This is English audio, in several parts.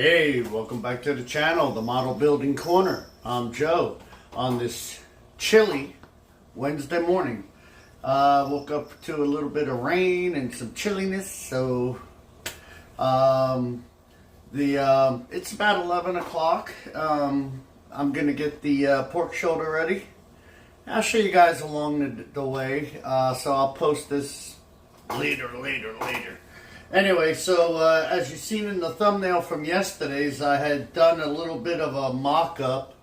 Hey, welcome back to the channel, the Model Building Corner. I'm Joe on this chilly Wednesday morning. Woke up to a little bit of rain and some chilliness, so it's about 11 o'clock. I'm gonna get the pork shoulder ready. I'll show you guys along the way, so I'll post this later. Anyway, so as you've seen in the thumbnail from yesterday's, I had done a little bit of a mock-up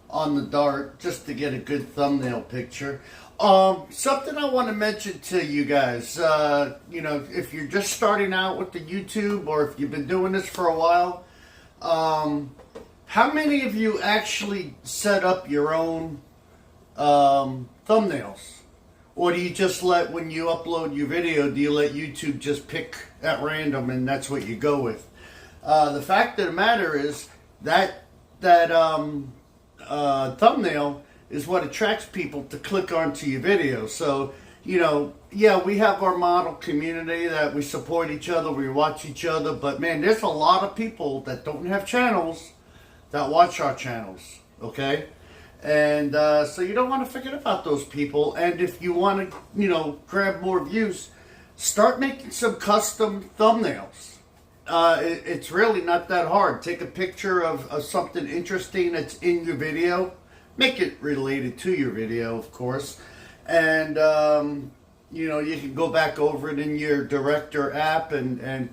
on the Dart just to get a good thumbnail picture. Something I want to mention to you guys, if you're just starting out with the YouTube or if you've been doing this for a while, how many of you actually set up your own thumbnails? Or do you just when you upload your video, do you let YouTube just pick at random and that's what you go with? The fact of the matter is that thumbnail is what attracts people to click onto your video. So, yeah, we have our model community that we support each other, we watch each other, but man, there's a lot of people that don't have channels that watch our channels, okay? And so you don't want to forget about those people. And if you want to, grab more views, start making some custom thumbnails. It's really not that hard. Take a picture of something interesting that's in your video. Make it related to your video, of course. And, you can go back over it in your Director app and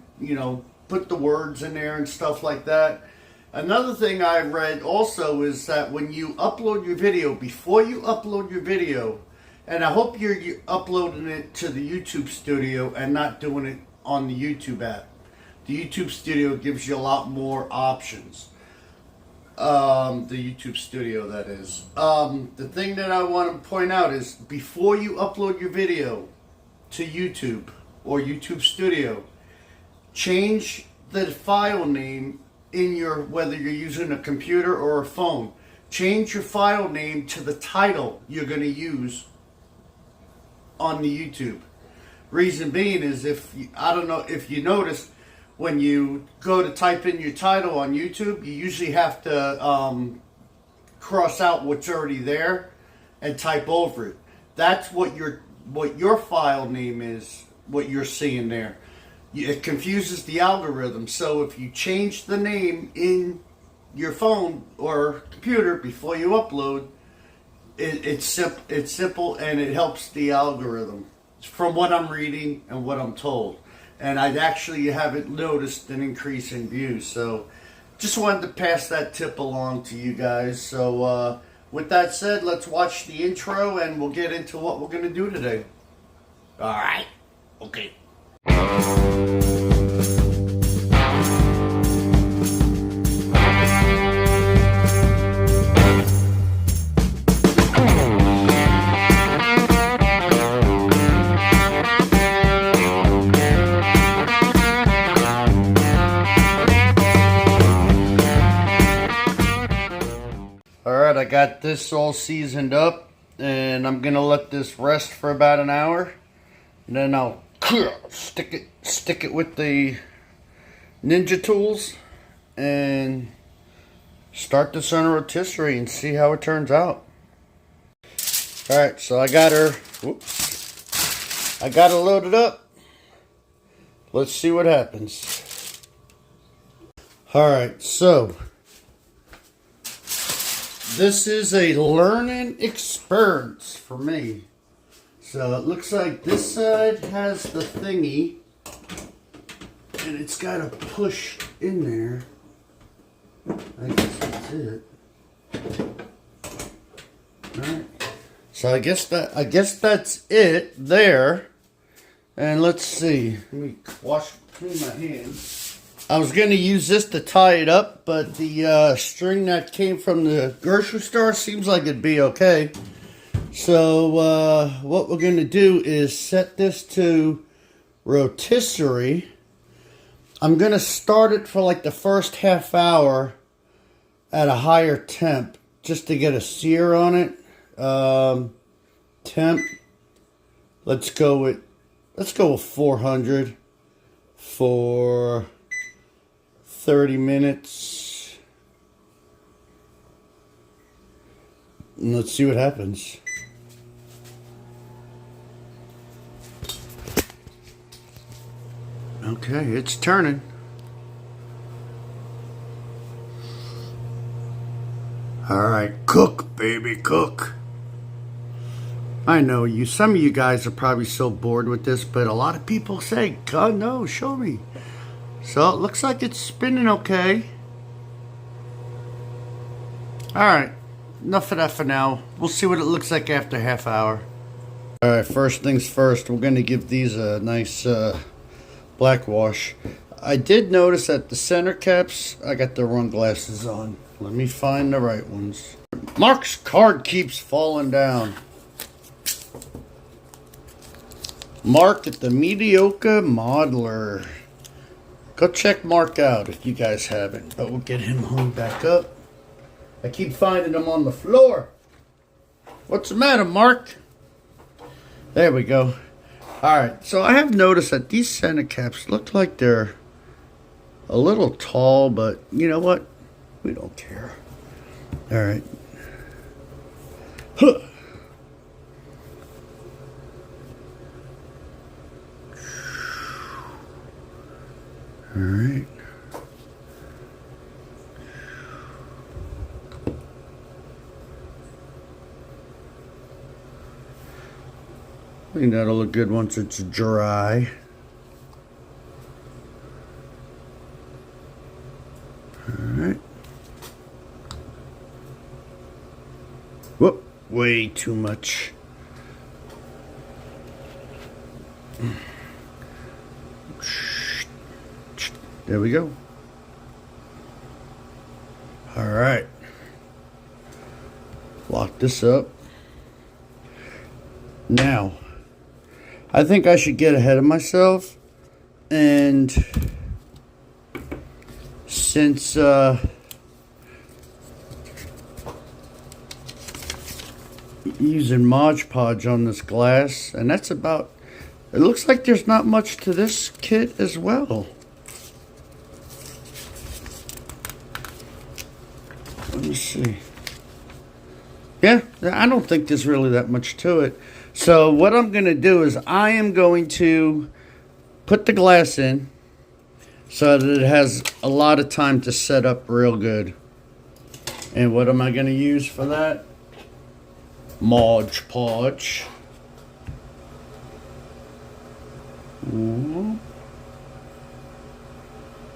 put the words in there and stuff like that. Another thing I read also is that when you upload your video, before you upload your video, and I hope you're uploading it to the YouTube studio and not doing it on the YouTube app. The YouTube studio gives you a lot more options. The YouTube studio, that is. The thing that I want to point out is before you upload your video to YouTube or YouTube studio, change the file name in whether you're using a computer or a phone. Change your file name to the title you're going to use on the YouTube. Reason being is I don't know if you noticed, when you go to type in your title on YouTube, you usually have to cross out what's already there and type over it. That's what your file name is, what you're seeing there. It confuses the algorithm. So if you change the name in your phone or computer before you upload, it's simple and it helps the algorithm, from what I'm reading and what I'm told. And I actually haven't noticed an increase in views. So just wanted to pass that tip along to you guys. So with that said, let's watch the intro and we'll get into what we're going to do today. All right. Okay. Alright, I got this all seasoned up and I'm gonna let this rest for about an hour, and then I'll stick it with the Ninja tools and start this on a rotisserie and see how it turns out. Alright, so I got her loaded up. Let's see what happens. Alright, so this is a learning experience for me. So it looks like this side has the thingy and it's got to push in there. I guess that's it. Alright. So I guess that's it there. And let's see. Let me clean my hands. I was going to use this to tie it up, but the string that came from the grocery store seems like it'd be okay. So what we're going to do is set this to rotisserie. I'm going to start it for like the first half hour at a higher temp just to get a sear on it. Temp, let's go with 400 for 30 minutes. And let's see what happens. Okay, it's turning. Alright, cook, baby, cook. I know some of you guys are probably so bored with this, but a lot of people say, God, no, show me. So it looks like it's spinning okay. Alright, enough of that for now. We'll see what it looks like after a half hour. Alright, first things first, we're going to give these a nice black wash. I did notice that the center caps, I got the wrong glasses on. Let me find the right ones. Mark's card keeps falling down. Mark at the Mediocre Modeler. Go check Mark out if you guys haven't. But we'll get him hung back up. I keep finding him on the floor. What's the matter, Mark? There we go. Alright, so I have noticed that these center caps look like they're a little tall, but you know what? We don't care. Alright. Huh. Alright. I think that'll look good once it's dry. Alright. Whoop, way too much. There we go. Alright. Lock this up. Now, I think I should get ahead of myself, and since using Mod Podge on this glass, and that's about, it looks like there's not much to this kit as well. Let me see. Yeah, I don't think there's really that much to it. So what I'm going to do is I am going to put the glass in so that it has a lot of time to set up real good. And what am I going to use for that? Mod Podge.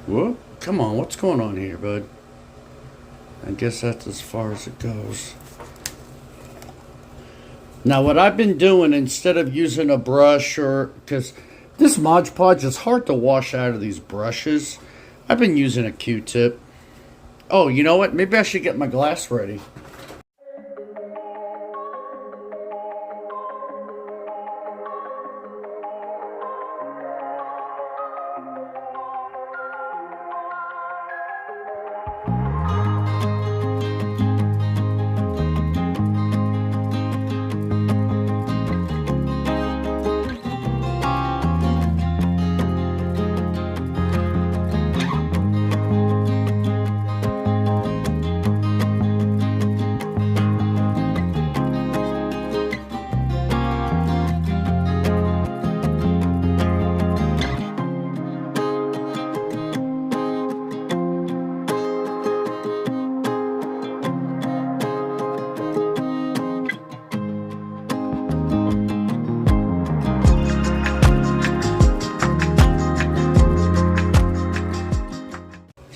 Whoop. Come on, what's going on here, bud? I guess that's as far as it goes. Now what I've been doing, instead of using a brush, or because this Mod Podge is hard to wash out of these brushes, I've been using a Q-tip. Oh, you know what? Maybe I should get my glass ready.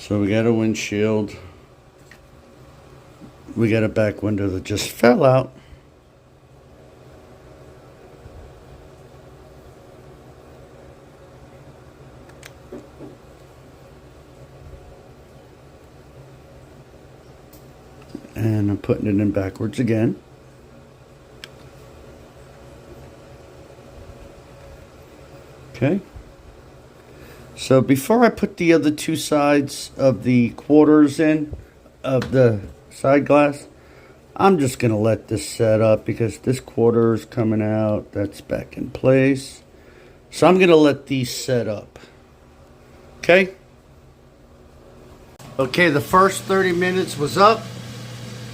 So we got a windshield. We got a back window that just fell out. And I'm putting it in backwards again. Okay. So before I put the other two sides of the quarters in, of the side glass, I'm just going to let this set up because this quarter is coming out. That's back in place. So I'm going to let these set up. Okay? Okay, the first 30 minutes was up,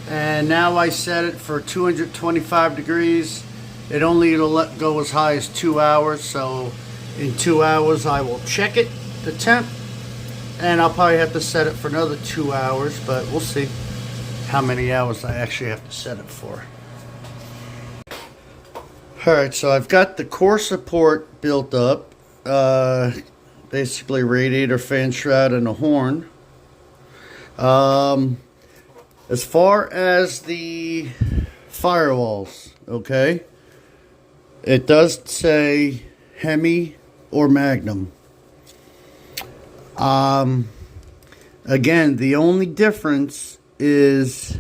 and now I set it for 225 degrees. It only will let go as high as 2 hours, so in 2 hours I will check it, the temp, and I'll probably have to set it for another 2 hours, but we'll see how many hours I actually have to set it for. Alright, so I've got the core support built up, basically radiator, fan shroud, and a horn. As far as the firewalls, okay, it does say Hemi or Magnum. Again, the only difference is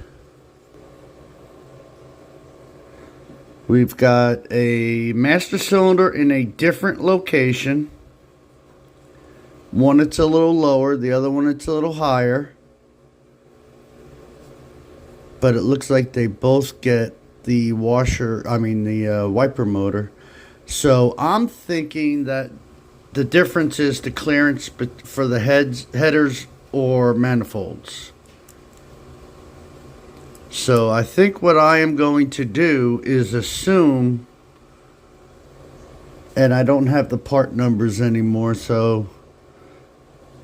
we've got a master cylinder in a different location. One it's a little lower, the other one it's a little higher. But it looks like they both get the wiper motor. So I'm thinking that the difference is the clearance for the headers or manifolds. So I think what I am going to do is assume, and I don't have the part numbers anymore, so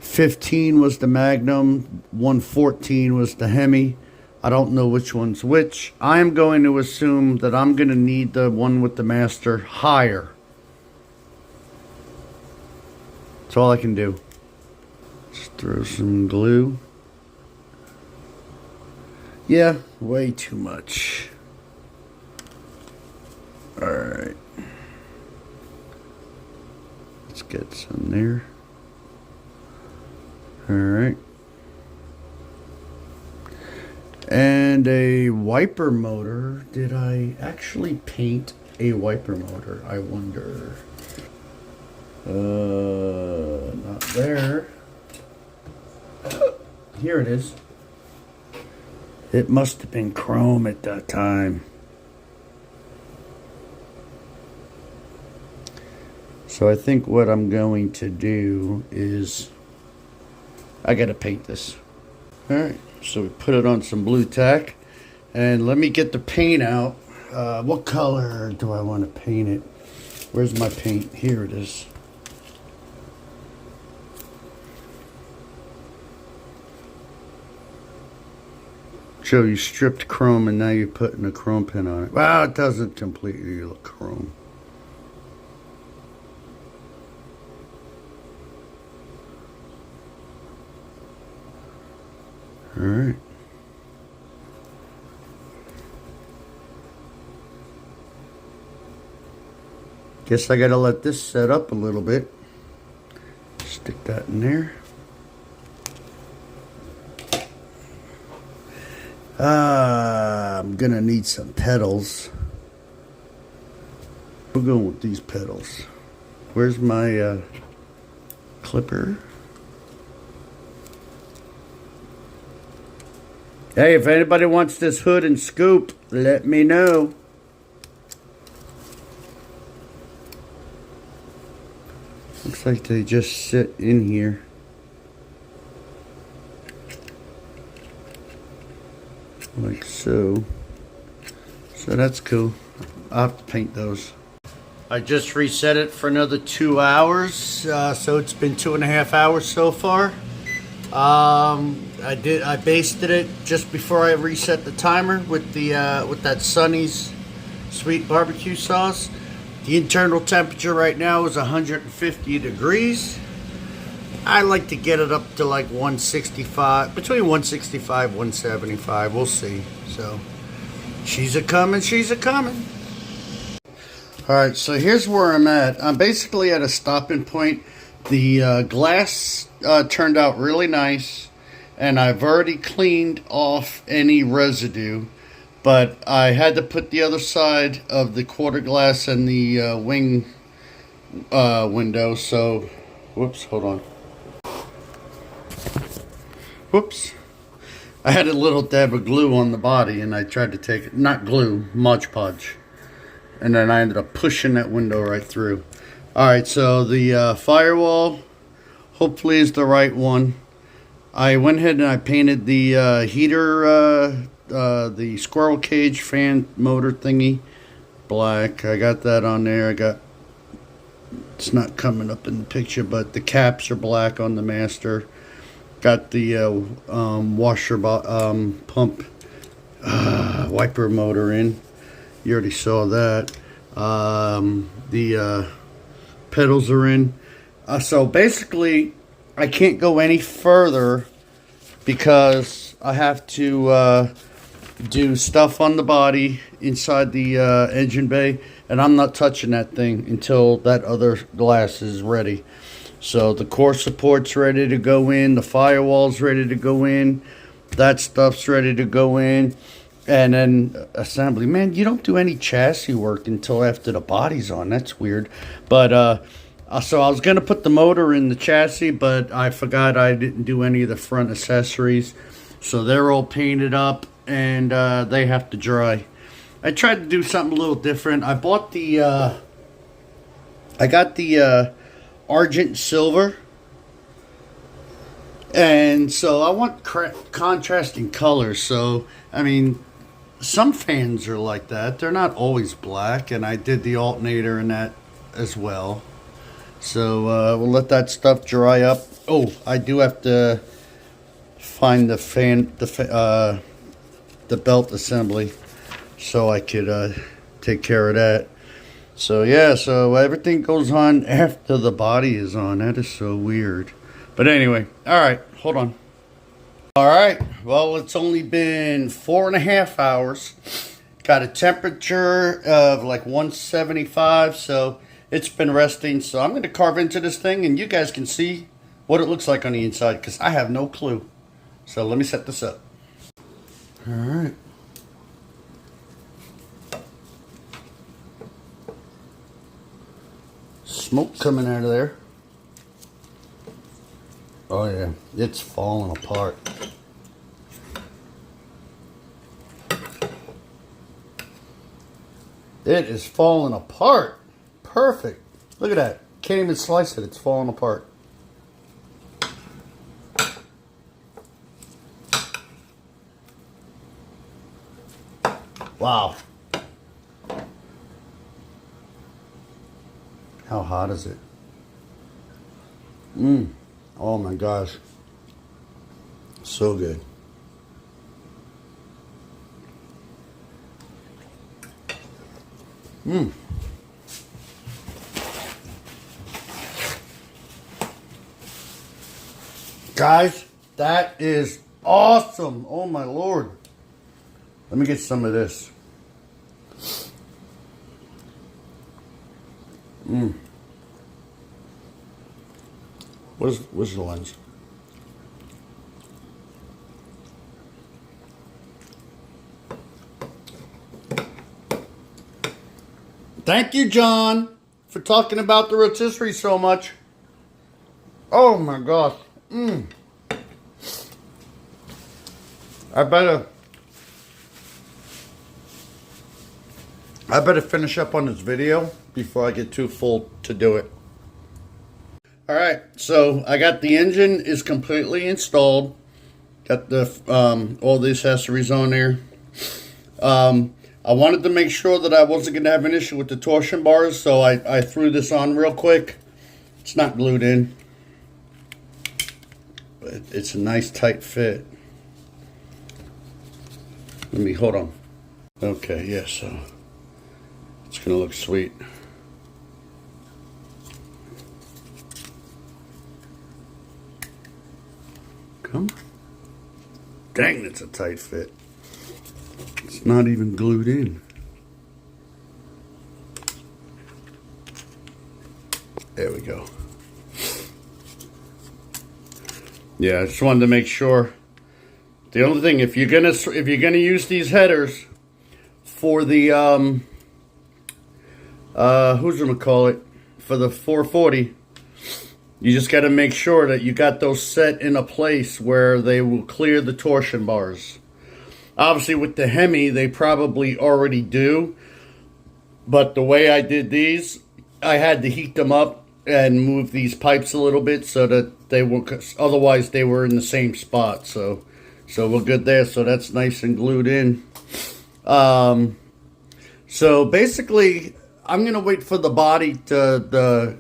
15 was the Magnum, 114 was the Hemi. I don't know which one's which. I'm going to assume that I'm going to need the one with the master higher. That's all I can do. Just throw some glue. Yeah, way too much. Alright. Let's get some there. Alright. And a wiper motor. Did I actually paint a wiper motor? I wonder. Not there. Here it is. It must have been chrome at that time. So I think what I'm going to do is I gotta paint this. Alright. So we put it on some blue tack, and let me get the paint out. What color do I want to paint it? Where's my paint? Here it is. So you stripped chrome and now you're putting a chrome pin on it. Well, it doesn't completely look chrome. Alright. Guess I gotta let this set up a little bit. Stick that in there. I'm gonna need some pedals. We're going with these pedals. Where's my clipper? Hey, if anybody wants this hood and scoop, let me know. Looks like they just sit in here. Like so. So that's cool. I'll have to paint those. I just reset it for another 2 hours. So it's been 2.5 hours so far. I basted it just before I reset the timer with that Sonny's sweet barbecue sauce. The internal temperature right now is 150 degrees. I like to get it up to like 165, between 165 175. We'll see. So she's a coming. All right, so here's where I'm at. I'm basically at a stopping point. The glass turned out really nice, and I've already cleaned off any residue, but I had to put the other side of the quarter glass and the wing window. So, whoops, hold on. Whoops. I had a little dab of glue on the body, and I tried to take it, not glue, Mod Podge. And then I ended up pushing that window right through. Alright, so the firewall hopefully is the right one. I went ahead and I painted the heater, the squirrel cage fan motor thingy black. I got that on there. It's not coming up in the picture, but the caps are black on the master. Got the washer pump wiper motor in. You already saw that. The pedals are in. So basically, I can't go any further because I have to do stuff on the body inside the engine bay, and I'm not touching that thing until that other glass is ready. So the core support's ready to go in, the firewall's ready to go in, that stuff's ready to go in, and then assembly. Man, you don't do any chassis work until after the body's on. That's weird. But so I was going to put the motor in the chassis, but I forgot I didn't do any of the front accessories. So they're all painted up, and they have to dry. I tried to do something a little different. I bought the, I got the Argent Silver. And so I want contrasting colors. So, I mean, some fans are like that. They're not always black. And I did the alternator in that as well. So we'll let that stuff dry up. Oh, I do have to find the the belt assembly so I could take care of that. So yeah, so everything goes on after the body is on. That is so weird. But anyway, all right, hold on. All right, well, it's only been 4.5 hours. Got a temperature of like 175, so it's been resting. So I'm going to carve into this thing, and you guys can see what it looks like on the inside, because I have no clue. So let me set this up. All right. Smoke coming out of there. Oh yeah, it's falling apart. It is falling apart. Perfect. Look at that. Can't even slice it. It's falling apart. Wow. How hot is it? Oh my gosh. So good. Guys, that is awesome. Oh my Lord. Let me get some of this. Where's the lens? Thank you, John, for talking about the rotisserie so much. Oh my gosh. I better finish up on this video before I get too full to do it. Alright, so I got the engine is completely installed. Got the all the accessories on there. I wanted to make sure that I wasn't going to have an issue with the torsion bars, so I threw this on real quick. It's not glued in, but it's a nice tight fit. Let me, hold on. Okay, yeah, so it's going to look sweet. Come. Dang, that's a tight fit. It's not even glued in. There we go. Yeah, I just wanted to make sure. The only thing, if you're gonna use these headers for the for the 440, you just got to make sure that you got those set in a place where they will clear the torsion bars. Obviously, with the Hemi, they probably already do. But the way I did these, I had to heat them up and move these pipes a little bit so that they will, otherwise they were in the same spot. So we're good there. So that's nice and glued in. So basically, I'm gonna wait for the body the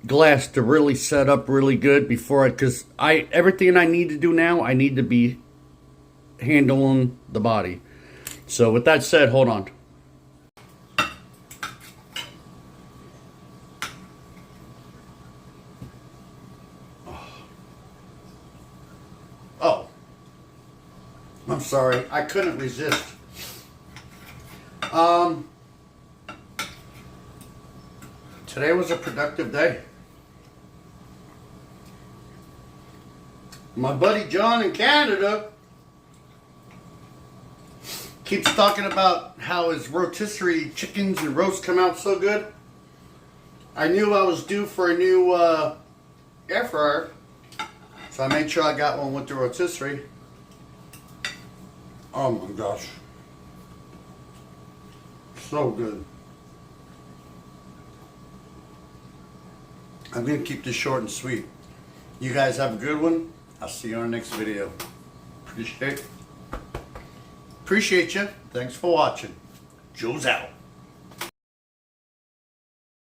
glass to really set up really good before because everything I need to do now, I need to be handling the body. So with that said, hold on. Oh, I'm sorry, I couldn't resist. Today was a productive day. My buddy John in Canada keeps talking about how his rotisserie chickens and roasts come out so good. I knew I was due for a new air fryer, so I made sure I got one with the rotisserie. Oh my gosh. So good. I'm going to keep this short and sweet. You guys have a good one. I'll see you on the next video. Appreciate you. Thanks for watching. Joe's out.